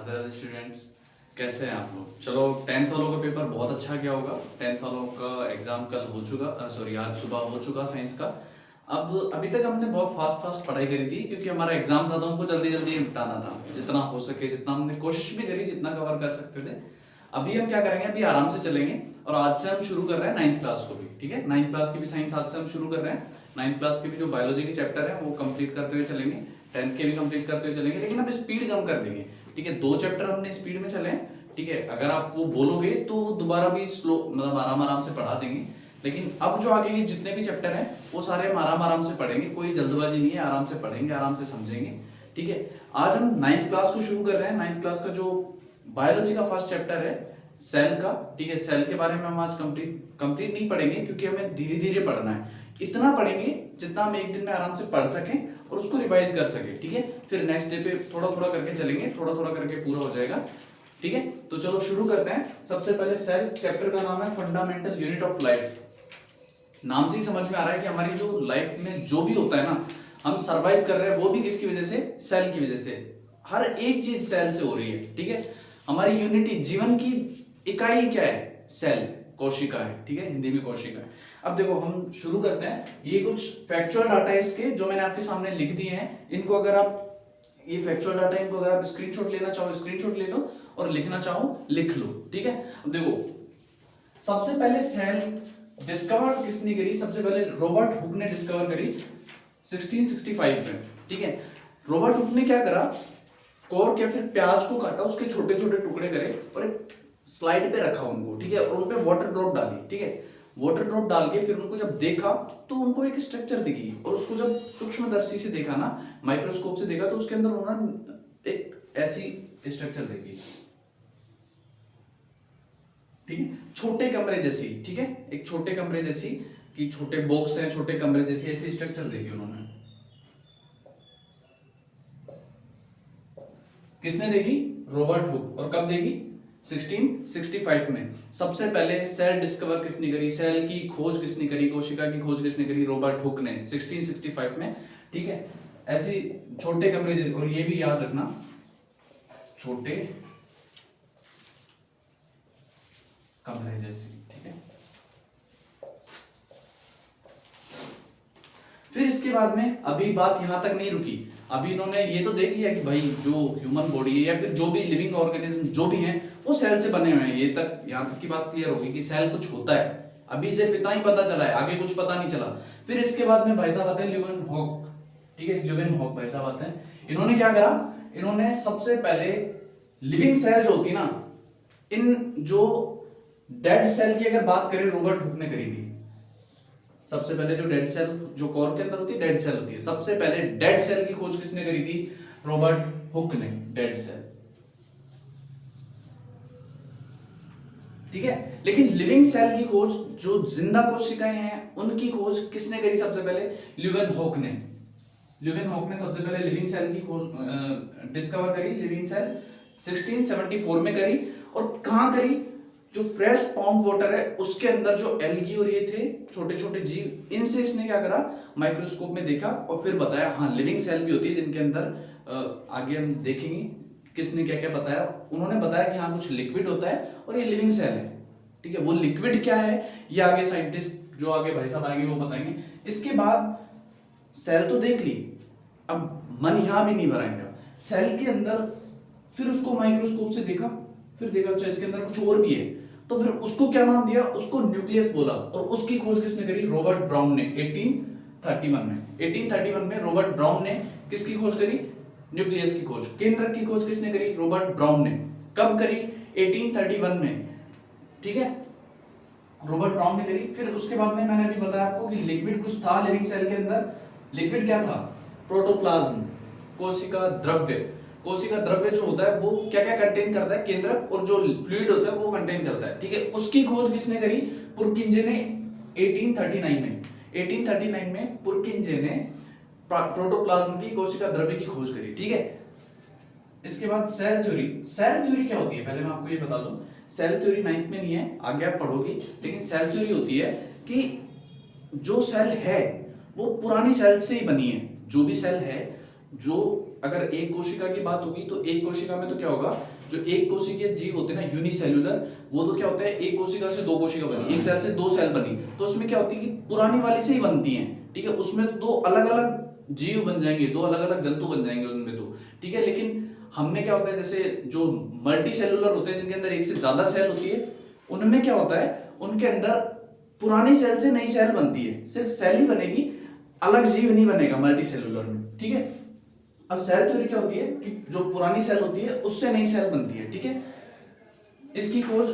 Radhe Radhe students, कैसे हैं आप लोग। चलो, टेंथ वालों का पेपर बहुत अच्छा गया होगा। टेंथ वालों का एग्जाम कल हो चुका, सॉरी आज सुबह हो चुका साइंस का। अब अभी तक हमने बहुत फास्ट फास्ट पढ़ाई करी थी क्योंकि हमारा एग्जाम था तो हमको जल्दी जल्दी निपटाना था, जितना हो सके, जितना हमने कोशिश भी करी, जितना कवर कर सकते थे। अभी हम क्या करेंगे, अभी आराम से चलेंगे और आज से हम शुरू कर रहे हैं नाइन्थ क्लास को भी। ठीक है, नाइन्थ क्लास की भी साइंस आज से हम शुरू कर रहे हैं। नाइन्थ क्लास के भी जो बायोलॉजी के चैप्टर है वो कंप्लीट करते हुए चलेंगे, टेंथ के भी कंप्लीट करते हुए चलेंगे, लेकिन अब स्पीड कम कर देंगे। ठीक है, 2 चैप्टर हमने स्पीड में चले। ठीक है, अगर आप वो बोलोगे तो दोबारा भी स्लो, मतलब आराम आराम से पढ़ा देंगे। लेकिन अब जो आगे के जितने भी चैप्टर हैं वो सारे हम आराम आराम से पढ़ेंगे, कोई जल्दबाजी नहीं है, आराम से पढ़ेंगे, आराम से समझेंगे। ठीक है, आज हम नाइन्थ क्लास को शुरू कर रहे हैं। नाइन्थ क्लास का जो बायोलॉजी का फर्स्ट चैप्टर है सेल का। ठीक है, सेल के बारे में हम आज कंप्लीट नहीं पढ़ेंगे क्योंकि हमें धीरे धीरे पढ़ना है। इतना पढ़ेंगे जितना हम एक दिन में आराम से पढ़ सकें और उसको रिवाइज कर सकें। ठीक है, फिर नेक्स्ट डे पे थोड़ा थोड़ा करके चलेंगे, थोड़ा थोड़ा करके पूरा हो जाएगा। ठीक है, तो चलो शुरू करते हैं। सबसे पहले सेल चैप्टर का नाम है फंडामेंटल यूनिट ऑफ लाइफ। नाम से ही समझ में आ रहा है कि हमारी जो लाइफ में जो भी होता है ना, हम सरवाइव कर रहे हैं वो भी किसकी वजह से, सेल की वजह से। हर एक चीज सेल से हो रही है। ठीक है, हमारी यूनिटी, जीवन की इकाई क्या है, सेल, कोशिका है। ठीक है, हिंदी में कोशिका है। अब देखो हम शुरू करते हैं। ये कुछ फैक्चुअल डाटा है इसके, जो मैंने आपके सामने लिख दिए हैं। इनको अगर आप, ये फैक्चुअल डाटा, इनको अगर आप स्क्रीनशॉट लेना चाहो स्क्रीनशॉट ले लो और लिखना चाहो लिख लो। ठीक है, अब देखो सबसे पहले सेल डिस्कवर किसने करी, सबसे पहले रॉबर्ट हुक ने डिस्कवर करी 1665 में। ठीक है, रॉबर्ट हुक ने क्या करा, कॉर्क या फिर प्याज को काटा, उसके छोटे छोटे टुकड़े करे और एक स्लाइड पे रखा उनको। ठीक है, और उन पे वाटर ड्रॉप डाली। ठीक है, वाटर ड्रॉप डाल के फिर उनको जब देखा तो उनको एक स्ट्रक्चर दिखी, और उसको जब सूक्ष्मदर्शी से देखा ना, माइक्रोस्कोप से देखा, तो उसके अंदर उन्होंने एक ऐसी स्ट्रक्चर देखी। ठीक है, छोटे कमरे जैसी। ठीक है, एक छोटे कमरे जैसी, कि छोटे बॉक्स है, छोटे कमरे जैसी ऐसी स्ट्रक्चर देखी उन्होंने। किसने देखी, रॉबर्ट हुक। और कब देखी, 1665 में। सबसे पहले सेल डिस्कवर किसने करी, सेल की खोज किसने करी, कोशिका की खोज किसने करी, रॉबर्ट हुक ने 1665 में। ठीक है, ऐसी छोटे कमरे जैसे, और ये भी याद रखना, छोटे कमरे जैसी। ठीक है, फिर इसके बाद में अभी बात यहां तक नहीं रुकी। अभी इन्होंने ये तो देख लिया कि भाई जो ह्यूमन बॉडी है या फिर जो भी लिविंग ऑर्गेनिज्म जो भी हैं वो सेल से बने हुए हैं। ये तक, यहां तक की बात क्लियर होगी कि सेल कुछ होता है। अभी सिर्फ इतना ही पता चला है, आगे कुछ पता नहीं चला। फिर इसके बाद में भाई साहब आते हैं ल्यूवेनहॉक। ठीक है, ल्यूवेनहॉक भाई साहब आते हैं। इन्होंने क्या करा, इन्होंने सबसे पहले लिविंग सेल जो होती है ना, इन जो डेड सेल की अगर बात करें, रॉबर्ट हुक ने करी थी। सबसे पहले जो डेड सेल, जो कॉर्क के अंदर होती है डेड सेल होती है, सबसे पहले डेड सेल की खोज किसने करी थी, रॉबर्ट हुक ने, डेड सेल। ठीक है, लेकिन लिविंग सेल की खोज, जो जिंदा कोशिकाएं हैं उनकी खोज किसने करी सबसे पहले, ल्यूवेनहॉक ने। ल्यूवेनहॉक ने सबसे पहले लिविंग सेल की खोज डिस्कवर करी, लिविंग सेल 1674 में करी। और कहां करी, जो फ्रेश पाउंड वाटर है उसके अंदर जो एल्गी और ये थे छोटे छोटे जीव, इनसे इसने क्या करा, माइक्रोस्कोप में देखा और फिर बताया हाँ लिविंग सेल भी होती है जिनके अंदर, आगे हम देखेंगे किसने क्या क्या बताया। उन्होंने बताया कि हाँ कुछ लिक्विड होता है और ये लिविंग सेल है। ठीक है, वो लिक्विड क्या है ये आगे साइंटिस्ट जो आगे भाई साहब आएंगे वो बताएंगे। इसके बाद सेल तो देख ली, अब मन यहां भी नहीं भरा इनका, सेल के अंदर फिर उसको माइक्रोस्कोप से देखा, फिर देखा अच्छा इसके अंदर कुछ और भी है, तो फिर उसको क्या नाम दिया, उसको न्यूक्लियस बोला। और उसकी खोज किसने करी, रॉबर्ट ब्राउन ने 1831 में। 1831 में रॉबर्ट ब्राउन ने किसकी खोज करी, न्यूक्लियस की खोज। केंद्रक की खोज किसने करी, रॉबर्ट ब्राउन ने। कब करी, 1831 में। ठीक है, रॉबर्ट ब्राउन ने करी। फिर उसके बाद में मैंने अभी बताया आपको कि लिक्विड कुछ था लिविंग सेल के अंदर। लिक्विड क्या था, प्रोटोप्लाज्म, कोशिका द्रव्य। कोशिका द्रव्य जो होता है वो क्या क्या कंटेन करता है, केंद्रक, और जो फ्लूइड होता है वो कंटेन करता है। ठीक है, उसकी खोज किसने करी, पुरकिंजे ने 1839 में। 1839 में पुरकिंजे ने प्रोटोप्लाज्म की, कोशिका द्रव्य की खोज करी। ठीक है, इसके बाद सेल थ्योरी। सेल थ्योरी क्या होती है पहले मैं आपको ये बता दूं। सेल थ्योरी 9th में नहीं है, आगे आप पढ़ोगे, लेकिन सेल थ्योरी होती है कि जो सेल है वो पुरानी सेल से ही बनी है। जो भी सेल है, जो अगर एक कोशिका की बात होगी तो एक कोशिका में तो क्या होगा, जो एक कोशिकीय जीव होते हैं ना यूनिसेल्युलर, वो तो क्या होता है, एक कोशिका से दो कोशिका बनी, एक सेल से दो सेल बनी, तो उसमें क्या होती है कि पुरानी वाली से ही बनती है, ठीक है। उसमें तो दो अलग अलग जीव बन जाएंगे, दो अलग अलग जंतु बन जाएंगे उनमें तो, ठीक है। लेकिन हमने क्या होता है, जैसे जो मल्टी सेलुलर होते हैं जिनके अंदर एक से ज्यादा सेल होती है, उनमें क्या होता है, उनके अंदर पुरानी सेल से नई सेल बनती है, सिर्फ सेल ही बनेगी, अलग जीव नहीं बनेगा मल्टी सेलुलर में, ठीक है। अब सेल थ्योरी क्या होती है कि जो पुरानी सेल होती है उससे नई सेल बनती है, ठीक है। इसकी खोज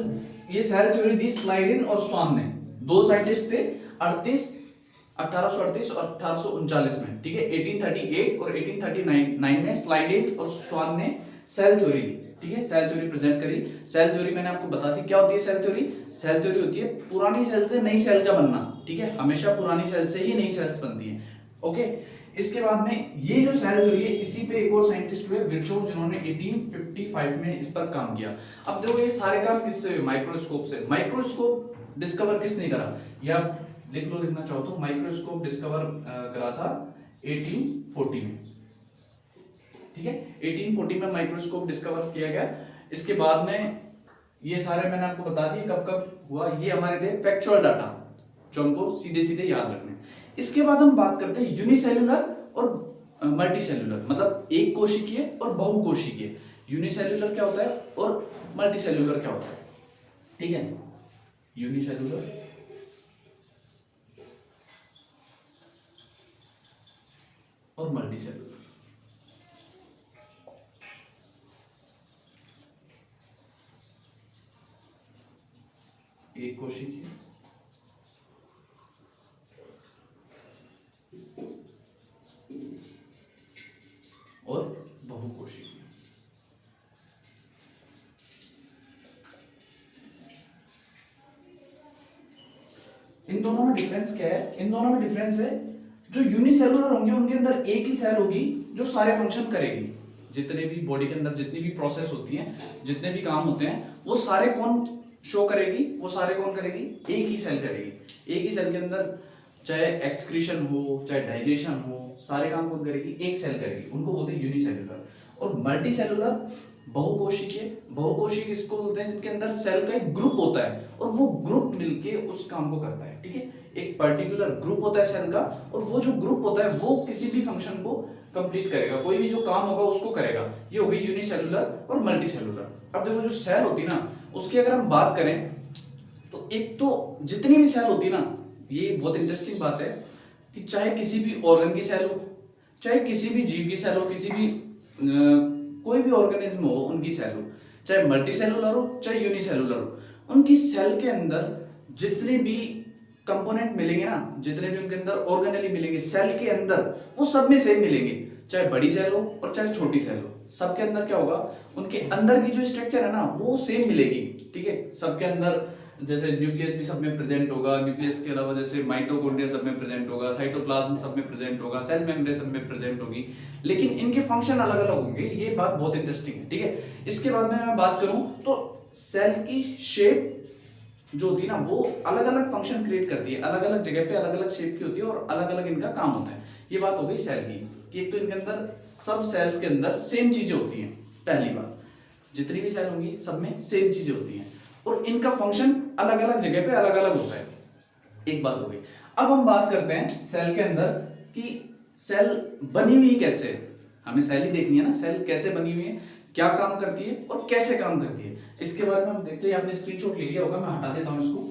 ये सेल थ्योरी दी स्लाइडिन और स्वान ने, दो साइंटिस्ट थे, 1838 और 1839 में, ठीक है। 1838 और 1839 में स्लाइडिन और स्वान ने सेल थ्योरी दी, ठीक है, सेल थ्योरी प्रेजेंट करी। सेल थ्योरी मैंने आपको बता दी क्या होती है सेल थ्योरी। सेल थ्योरी होती है पुरानी सेल से नई सेल का बनना, ठीक है, हमेशा पुरानी सेल से ही नई सेल्स बनती है, ओके। इसके बाद में ये जो सेल थ्योरी है, इसी पे एक और साइंटिस्ट हुए विर्चोव, जिन्होंने 1855 में इस पर काम किया। अब देखो ये सारे काम किससे हुए, माइक्रोस्कोप से। माइक्रोस्कोप डिस्कवर किसने करा, या लिख लो, लिखना चाहो तो, माइक्रोस्कोप डिस्कवर करा था 1840 में, ठीक है। 1840 में माइक्रोस्कोप डिस्कवर किया गया। इसके बाद में ये सारे मैंने आपको बता दिए कब कब हुआ, ये हमारे थे फैक्चुअल डाटा जो हमको सीधे सीधे याद रखने। इसके बाद हम बात करते हैं यूनिसेल्युलर और मल्टी सेल्युलर, मतलब एक कोशिकीय और बहुकोशिकीय। यूनिसेल्युलर क्या होता है और मल्टी सेल्युलर क्या होता है, ठीक है। यूनिसेल्युलर और मल्टी सेल्युलर। एक कोशिकीय और बहुकोशिकीय। इन दोनों में डिफरेंस क्या है, इन दोनों में डिफरेंस है, जो यूनिसेलुलर होंगे उनके अंदर एक ही सेल होगी जो सारे फंक्शन करेगी, जितने भी बॉडी के अंदर जितनी भी प्रोसेस होती हैं, जितने भी काम होते हैं, वो सारे कौन शो करेगी, वो सारे कौन करेगी, एक ही सेल करेगी। एक ही सेल के अंदर चाहे एक्सक्रीशन हो, चाहे डाइजेशन हो, सारे काम कौन करेगी, एक सेल करेगी, उनको बोलते हैं यूनिसेलुलर। और मल्टी सेलुलर बहुकोशिकीय। बहुकोशिकीय किसको बोलते हैं, जिनके अंदर सेल का एक ग्रुप होता है और वो ग्रुप मिलके उस काम को करता है, ठीक है। एक पर्टिकुलर ग्रुप होता है सेल का, और वो जो ग्रुप होता है वो किसी भी फंक्शन को कंप्लीट करेगा, कोई भी जो काम होगा उसको करेगा। ये हो गई यूनिसेलुलर और मल्टी सेलुलर। अब देखो जो सेल होती है ना, उसकी अगर हम बात करें तो एक तो जितनी भी सेल होती है ना, ये बहुत इंटरेस्टिंग बात है कि चाहे किसी भी ऑर्गन की सेल हो, चाहे किसी भी जीव की सेल हो, किसी भी कोई भी ऑर्गेनिज्म हो उनकी सेल हो, चाहे मल्टी सेलुलर हो चाहे यूनिसेलुलर हो, उनकी सेल के अंदर जितने भी कंपोनेंट मिलेंगे ना, जितने भी उनके अंदर ऑर्गेनेली मिलेंगे सेल के अंदर, वो सब में सेम मिलेंगे, चाहे बड़ी सेल हो और चाहे छोटी सेल हो, सबके अंदर क्या होगा, उनके अंदर की जो स्ट्रक्चर है ना वो सेम मिलेगी, ठीक है। सबके अंदर जैसे न्यूक्लियस भी सब में प्रेजेंट होगा, न्यूक्लियस के अलावा जैसे माइटोकॉन्ड्रिया सब में प्रेजेंट होगा, साइटोप्लाज्म सब में प्रेजेंट होगा, सेल मेम्ब्रेन सब में प्रेजेंट होगी, लेकिन इनके फंक्शन अलग अलग होंगे। ये बात बहुत इंटरेस्टिंग है, ठीक है। इसके बाद में मैं बात करूं तो सेल की शेप जो होती है ना, वो अलग अलग फंक्शन क्रिएट करती है, अलग अलग जगह पे अलग अलग शेप की होती है और अलग अलग इनका काम होता है। ये बात हो गई सेल की कि एक तो इनके अंदर सब सेल्स के अंदर सेम चीजें होती हैं, पहली बात, जितनी भी सेल होंगी सब में सेम चीजें होती हैं, और इनका फंक्शन अलग अलग जगह पे अलग अलग होता है, एक बात हो गई। अब हम बात करते हैं सेल के अंदर कि सेल बनी हुई कैसे है, हमें सेल ही देखनी है ना, सेल कैसे बनी हुई है, क्या काम करती है और कैसे काम करती है, इसके बारे में हम देखते हैं। आपने स्क्रीनशॉट ले लिया होगा, मैं हटा देता हूं इसको,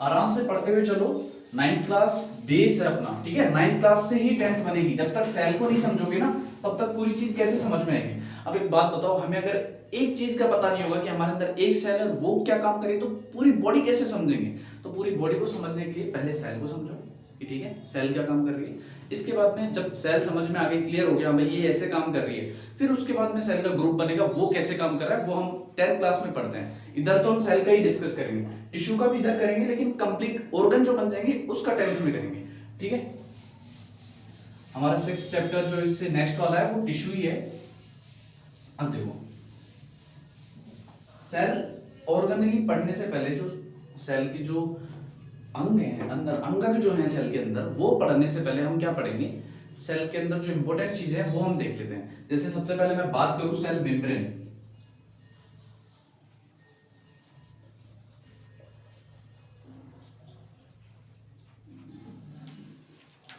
आराम से पढ़ते हुए चलो। 9th क्लास बेस है अपना, ठीक है, 9th क्लास से ही 10th बनेगी। जब तक सेल को नहीं समझोगे ना तब तक पूरी चीज कैसे समझ में आएगी। अब एक बात बताओ, हमें अगर एक चीज का पता नहीं होगा कि हमारे अंदर एक सेल है वो क्या काम करे, तो पूरी बॉडी कैसे समझेंगे। तो पूरी बॉडी को समझने के लिए पहले सेल को समझो कि ठीक है सेल क्या काम कर रही है। इसके बाद में जब सेल समझ में आ गई, क्लियर हो गया भाई ये ऐसे काम कर रही है, फिर उसके बाद में सेल का ग्रुप बनेगा, वो कैसे काम कर रहा है वो हम 10th क्लास में पढ़ते हैं। इधर तो हम सेल का ही डिस्कस करेंगे, टिश्यू का भी इधर करेंगे, लेकिन कंप्लीट ऑर्गन जो बन जाएंगे उसका 10th में करेंगे, ठीक है। हमारा 6th चैप्टर जो इससे नेक्स्ट वाला है वो टिश्यू ही है। अब देखो सेल ऑर्गेनली पढ़ने से पहले जो सेल की जो अंग है अंदर, अंगक जो है सेल के अंदर, वो पढ़ने से पहले हम क्या पढ़ेंगे, सेल के अंदर जो इंपॉर्टेंट चीजें हैं वो हम देख लेते हैं। जैसे सबसे पहले मैं बात करूं सेल मेम्ब्रेन,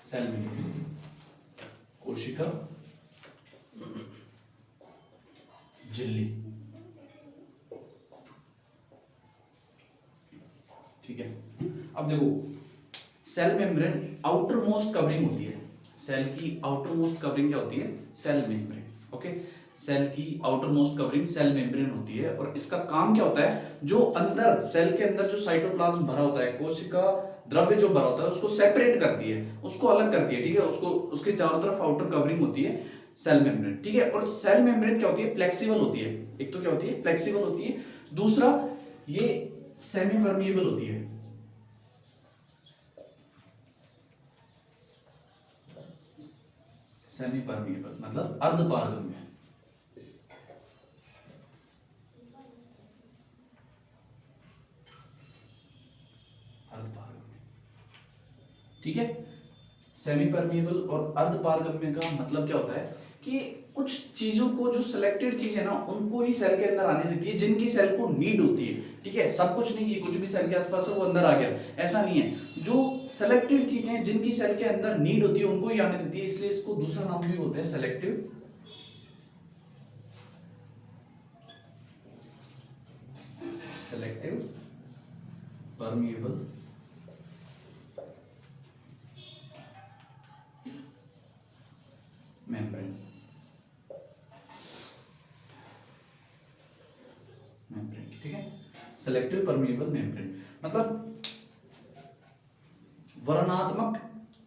सेल मेम्ब्रेन कोशिका झिल्ली, ठीक है। अब देखो cell membrane outermost covering होती है, सेल की आउटर मोस्ट कवरिंग क्या होती है, सेल मेम्ब्रेन, ओके। सेल की outermost covering cell membrane होती है, और इसका काम क्या होता है, जो अंदर सेल के अंदर जो साइटोप्लाज्म भरा होता है, कोशिका द्रव्य जो भरा होता है, उसको सेपरेट करती है, उसको अलग करती है, ठीक है। उसको उसके चारों तरफ आउटर कवरिंग होती है सेल मेम्ब्रेन, ठीक है। और सेल मेम्ब्रेन क्या होती है, फ्लेक्सिबल होती है। एक तो क्या होती है, फ्लेक्सिबल होती है, दूसरा ये सेमी परमिएबल होती है। सेमी परमिएबल मतलब अर्धपारगम्य, अर्धपारगम्य, ठीक है। सेमी परमिएबल और अर्धपारगम्य का मतलब क्या होता है कि कुछ चीजों को, जो सिलेक्टेड चीज है ना, उनको ही सेल के अंदर आने देती है जिनकी सेल को नीड होती है, ठीक है। सब कुछ नहीं कि कुछ भी सेल के आसपास है वो अंदर आ गया, ऐसा नहीं है। जो सिलेक्टेड चीजें जिनकी सेल के अंदर नीड होती है उनको ही आने देती है, इसलिए इसको दूसरा नाम भी बोलते हैं selective, selective permeable membrane, membrane, ठीक है। सेलेक्टिव परमिएबल मेम्ब्रेन मतलब वर्णात्मक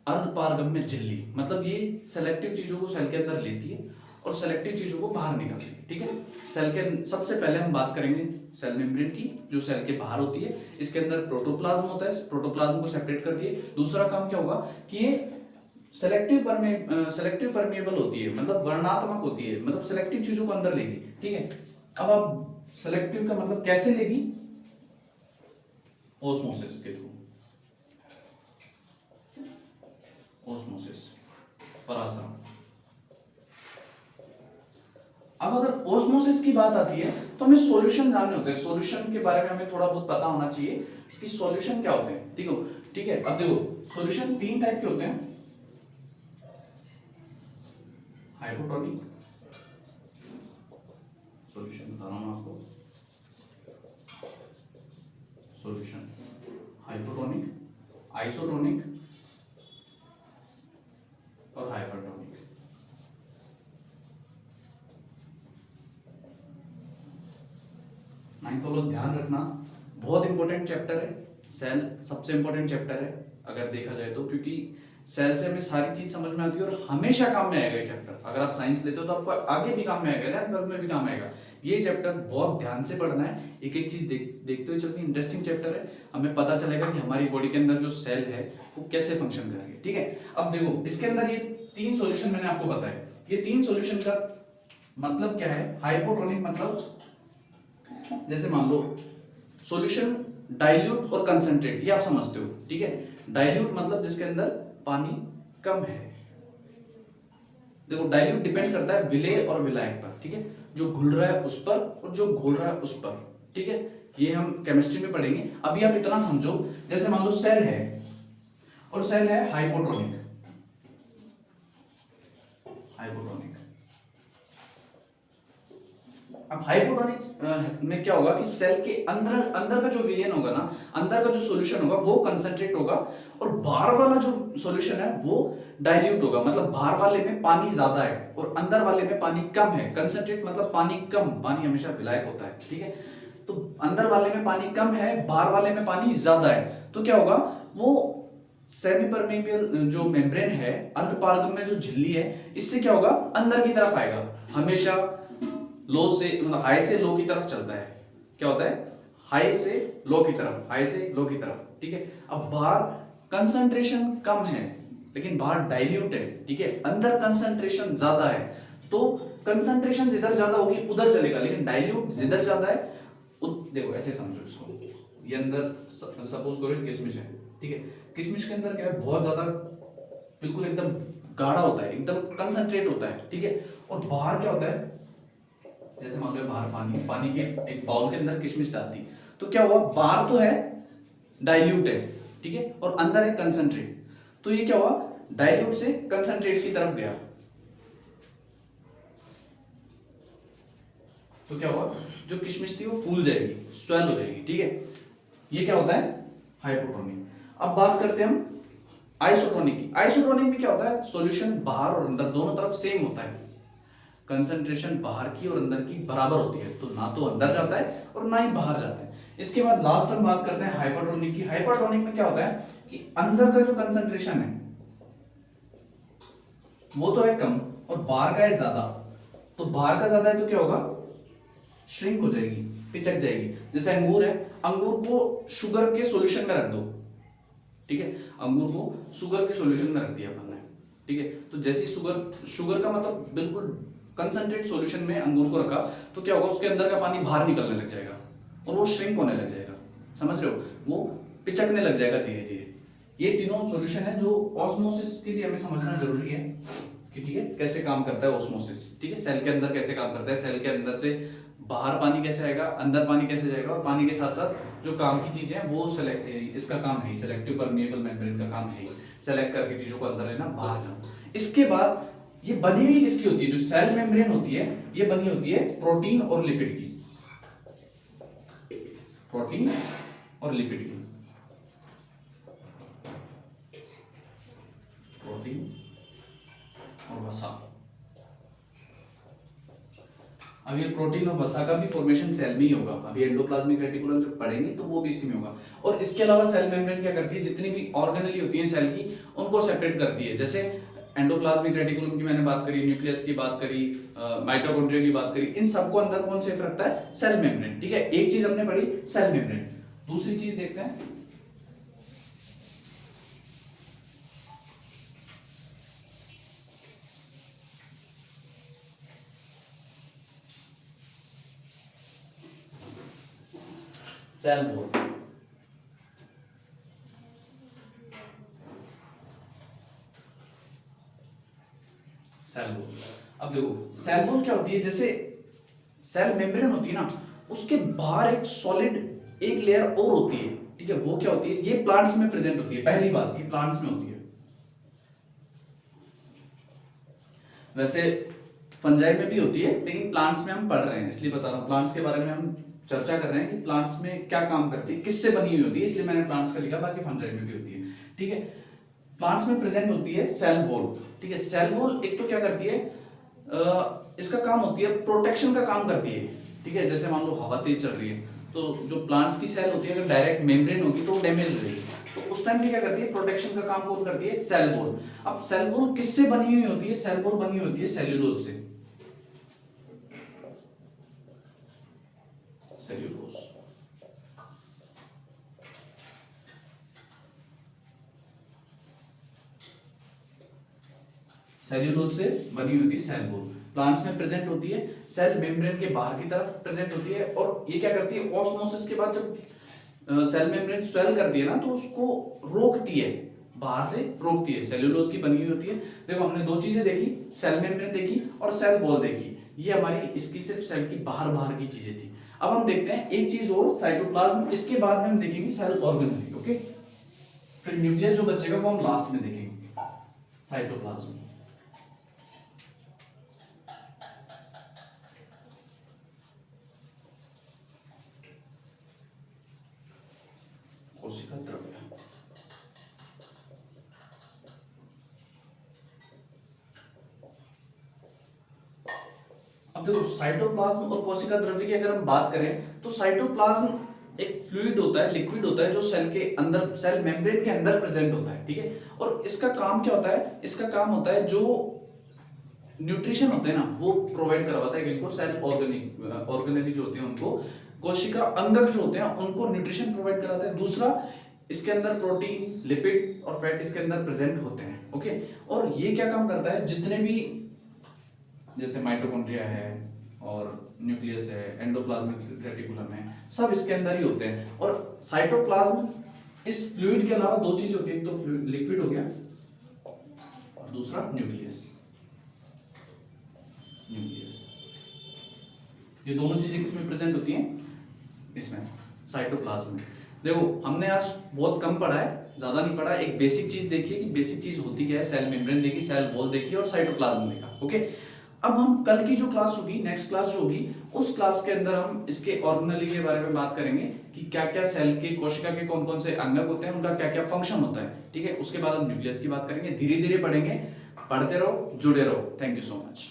अर्धपारगम्य झिल्ली, मतलब ये सेलेक्टिव चीजों को सेल के अंदर लेती है और सेलेक्टिव चीजों को बाहर निकालती है, ठीक है। सेल के सबसे पहले हम बात करेंगे सेल मेम्ब्रेन की, जो सेल के बाहर होती है। इसके अंदर प्रोटोप्लाज्म होता है, प्रोटोप्लाज्म को सेपरेट करती है। दूसरा काम क्या होगा कि ये सेलेक्टिव परमिएबल होती है, मतलब वर्णात्मक होती है, मतलब सेलेक्टिव चीजों को अंदर लेगी, ठीक है। अब आप सेलेक्टिव का मतलब कैसे लेगी, ओस्मोसिस के थ्रू, ओस्मोसिस, परासरण। अब अगर ओस्मोसिस की बात आती है तो हमें सॉल्यूशन जानने होते हैं, सॉल्यूशन के बारे में हमें थोड़ा बहुत पता होना चाहिए कि सॉल्यूशन क्या होते हैं, ठीक हो, ठीक है। अब देखो सॉल्यूशन तीन टाइप के होते हैं, हाइपोटोनिक सॉल्यूशन बता रहा हूं आपको, सॉल्यूशन हाइपोटोनिक, आइसोटोनिक और हाइपरटोनिक। नाइन्थ वालों ध्यान रखना, बहुत इंपॉर्टेंट चैप्टर है, सेल सबसे इंपॉर्टेंट चैप्टर है अगर देखा जाए तो, क्योंकि सेल से हमें सारी चीज समझ में आती है और हमेशा काम में आएगा ये चैप्टर। अगर आप साइंस लेते हो तो आपको आगे भी काम में आएगा, 11th में भी काम आएगा। ये चैप्टर बहुत ध्यान से पढ़ना है, एक एक चीज देखते हुए चलनी, इंटरेस्टिंग चैप्टर है। हमें पता चलेगा कि हमारी बॉडी के अंदर जो सेल है वो कैसे फंक्शन करेंगे, ठीक है। अब देखो इसके अंदर ये तीन सॉल्यूशन मैंने आपको बताया, ये तीन सॉल्यूशन का मतलब क्या है। हाइपोटोनिक मतलब जैसे मान लो सॉल्यूशन डाइल्यूट और कंसंट्रेट, ये आप समझते हो, ठीक है। डाइल्यूट मतलब जिसके अंदर पानी कम है। देखो डाइल्यूट डिपेंड करता है विलेय और विलायक पर, ठीक है। जो घुल रहा है उस पर और जो घोल रहा है उस पर, ठीक है। ये हम केमिस्ट्री में पढ़ेंगे। अभी आप इतना समझो, जैसे मान लो सेल है और सेल है हाइपोटोनिक, हाइपोटोनिक। अब हाइपोटोनिक में क्या होगा कि सेल के अंदर अंदर का जो विलयन होगा ना, अंदर का जो सॉल्यूशन होगा वो कंसंट्रेट होगा, और बाहर वाला जो सॉल्यूशन है वो डाइल्यूट होगा, मतलब बाहर वाले में पानी ज्यादा है और अंदर वाले में पानी कम है। कंसंट्रेट मतलब पानी कम, पानी हमेशा विलायक होता है, ठीक है। तो अंदर वाले में पानी कम है, बाहर वाले में पानी ज्यादा है, तो क्या होगा, वो सेमी परमेबल जो मेम्ब्रेन है, अर्धपारगम्य जो झिल्ली है, इससे क्या होगा, अंदर की तरफ आएगा, हमेशा लो से मतलब हाई से लो की तरफ चलता है। क्या होता है, हाई से लो की तरफ, हाई से लो की तरफ, ठीक है। अब बाहर कंसंट्रेशन कम है लेकिन बाहर डाइल्यूट है, ठीक है। अंदर कंसंट्रेशन ज्यादा है, तो कंसंट्रेशन जिधर ज्यादा होगी उधर चलेगा, लेकिन डाइल्यूट जिधर ज्यादा है देखो ऐसे समझो इसको, ये अंदर सपोज करो किसमिस है, ठीक है। किशमिश के अंदर क्या है, बहुत ज्यादा बिल्कुल एकदम गाढ़ा होता है, एकदम कंसंट्रेट होता है, ठीक है। और बाहर क्या होता है, जैसे मान लो बाहर पानी के एक बाउल के अंदर किशमिश डालती, तो क्या हुआ, बाहर तो है डाइल्यूट है, ठीक है, और अंदर है कंसंट्रेट। तो ये क्या हुआ, डाइल्यूट से कंसंट्रेट की तरफ गया, तो क्या हुआ, जो किशमिश थी वो फूल जाएगी, स्वेल हो जाएगी, ठीक है। ये क्या होता है, हाइपोटोनिक। अब बात करते हैं हम आइसोटोनिक की। आइसोटोनिक में क्या होता है, सॉल्यूशन बाहर और अंदर दोनों तरफ सेम होता है, कंसंट्रेशन बाहर की और अंदर की बराबर होती है, तो ना तो अंदर जाता है और ना ही बाहर जाता है। इसके बाद लास्ट हम बात करते हैं हाइपरटोनिक की। हाइपरटोनिक में क्या होता है कि अंदर का जो कंसंट्रेशन है वो तो है कम और बाहर का है ज्यादा, तो बाहर का ज्यादा है तो क्या होगा, श्रिंक हो जाएगी, पिचक जाएगी। जैसे अंगूर है, अंगूर को शुगर के सॉल्यूशन में रख दो, ठीक है, अंगूर को शुगर के सॉल्यूशन में रख दिया अपन ने, ठीक है, तो जैसे शुगर का मतलब बिल्कुल कंसंट्रेट सॉल्यूशन में अंगूर को रखा, तो क्या होगा, उसके अंदर का पानी बाहर निकलने लग जाएगा और वो श्रिंक होने लग जाएगा, समझ रहे हो, वो पिचकने लग जाएगा धीरे धीरे। ये तीनों सॉल्यूशन है जो ऑस्मोसिस के लिए हमें समझना जरूरी है कि ठीक है कैसे काम करता है ऑस्मोसिस, ठीक है, सेल के अंदर कैसे काम करता है, सेल के अंदर से बाहर पानी कैसे आएगा, अंदर पानी कैसे जाएगा, और पानी के साथ साथ जो काम की चीजें हैं वो इसका काम है, सिलेक्टिव परमिएबल मेम्ब्रेन का काम है, सेलेक्ट करके चीजों को अंदर लेना, बाहर जाना। इसके बाद ये बनी हुई किसकी होती है, जो सेल मेम्ब्रेन होती है ये बनी होती है प्रोटीन और लिपिड की, प्रोटीन और लिपिड की, प्रोटीन और वसा। अब ये प्रोटीन और वसा का भी फॉर्मेशन सेल में ही होगा, अभी एंडोप्लाज्मिक रेटिकुलम जब पढ़ेंगे तो वो भी इसी में होगा। और इसके अलावा सेल मेम्ब्रेन क्या करती है, जितनी भी ऑर्गेनेली होती है सेल की उनको सेपरेट करती है। जैसे एंडोप्लाज्मिक रेटिकुलम की मैंने बात करी, न्यूक्लियस की बात करी, माइटोकॉन्ड्रिया की बात करी, इन सबको अंदर कौन सेफ रखता है, सेल मेम्ब्रेन, ठीक है। एक चीज हमने पढ़ी सेल मेम्ब्रेन, दूसरी चीज देखते हैं सेल वॉल। सेल वॉल, अब देखो सेल वॉल क्या होती है, जैसे सेल मेम्ब्रेन होती है ना, उसके बाहर एक सॉलिड एक लेयर और होती है, ठीक है, वो क्या होती है, ये प्लांट्स में प्रेजेंट होती है, पहली बात ये प्लांट्स में होती है। वैसे फंजाई में भी होती है, लेकिन प्लांट्स में हम पढ़ रहे हैं इसलिए बता रहा हूँ, प्लांट्स के बारे में हम चर्चा कर रहे हैं कि प्लांट्स में क्या काम करती है, किससे बनी हुई होती है, इसलिए मैंने प्लांट्स का लिखा, बाकी फंजाई में भी होती है, ठीक है। प्लांट्स में प्रेजेंट होती है सेल वॉल, ठीक है। सेल वॉल एक तो क्या करती है, इसका काम होती है प्रोटेक्शन का काम करती है, ठीक है। जैसे मान लो हवा तेज चल रही है तो जो प्लांट्स की सेल होती है अगर डायरेक्ट मेम्ब्रेन होगी तो डैमेज हो जाएगी, तो उस टाइम पे क्या करती है, प्रोटेक्शन का काम कौन करती है, सेल वॉल। अब सेल वॉल किससे बनी हुई होती है, सेल वॉल बनी होती है सेल्यूलोज से, सेल्यूलोज। सेल्यूलोज से बनी होती है सेल वॉल, प्लांट्स में प्रेजेंट होती है, सेल मेम्ब्रेन के बाहर की तरफ प्रेजेंट होती है, और ये क्या करती है, ऑस्मोसिस के बाद जब सेल मेम्ब्रेन स्वेल करती है ना तो उसको रोकती है, बाहर से रोकती है, सेल्यूलोज की बनी हुई होती है। देखो हमने दो चीजें देखी, सेल मेम्ब्रेन देखी और सेल वॉल देखी, ये हमारी इसकी सिर्फ सेल की बाहर बाहर की चीजें थी। अब हम देखते हैं एक चीज और, साइटोप्लाज्म, इसके बाद में हम देखेंगे सेल ऑर्गेनेली, ओके, फिर न्यूक्लियस जो बचेगा वो हम लास्ट में देखेंगे, साइटोप्लाज्म। कोशिका द्रव्य, अब देखो साइटोप्लाज्म और कोशिका द्रव्य की अगर हम बात करें तो साइटोप्लाज्म एक फ्लूइड होता है, लिक्विड होता है जो सेल के अंदर, सेल मेम्ब्रेन के अंदर प्रेजेंट होता है, ठीक है। और इसका काम क्या होता है, इसका काम होता है जो न्यूट्रिशन होते हैं ना वो प्रोवाइड करवाता है इनको, सेल ऑर्गेनेली जो होते हैं उनको, कोशिका अंगक जो होते हैं उनको न्यूट्रिशन प्रोवाइड कराता है। दूसरा, इसके अंदर प्रोटीन, लिपिड और फैट इसके अंदर प्रेजेंट होते हैं, ओके। और ये क्या काम करता है, जितने भी जैसे माइटोकॉन्ड्रिया है और न्यूक्लियस है, एंडोप्लाज्मिक रेटिकुलम है, सब इसके अंदर ही होते हैं। और साइटोप्लाज्म इस फ्लूइड के अलावा दो चीज होती है, एक तो लिक्विड हो गया और दूसरा न्यूक्लियस। न्यूक्लियस, ये दोनों चीजें किसमें प्रेजेंट होती हैं? इसमें, साइटोप्लाज्म में। देखो हमने आज बहुत कम पढ़ा है, ज्यादा नहीं पढ़ा, एक बेसिक चीज देखिए कि बेसिक चीज होती क्या है। सेल मेम्ब्रेन देखी, सेल वॉल देखी और साइटोप्लाज्म देखा। ओके, अब हम कल की जो क्लास होगी, नेक्स्ट क्लास जो होगी, उस क्लास के अंदर हम इसके ऑर्गेनेली के बारे में बात करेंगे कि क्या क्या सेल के, कोशिका के कौन कौन से अंगक होते हैं, उनका क्या क्या फंक्शन होता है। ठीक है, उसके बाद हम न्यूक्लियस की बात करेंगे। धीरे धीरे पढ़ेंगे, पढ़ते रहो, जुड़े रहो। Thank you so much.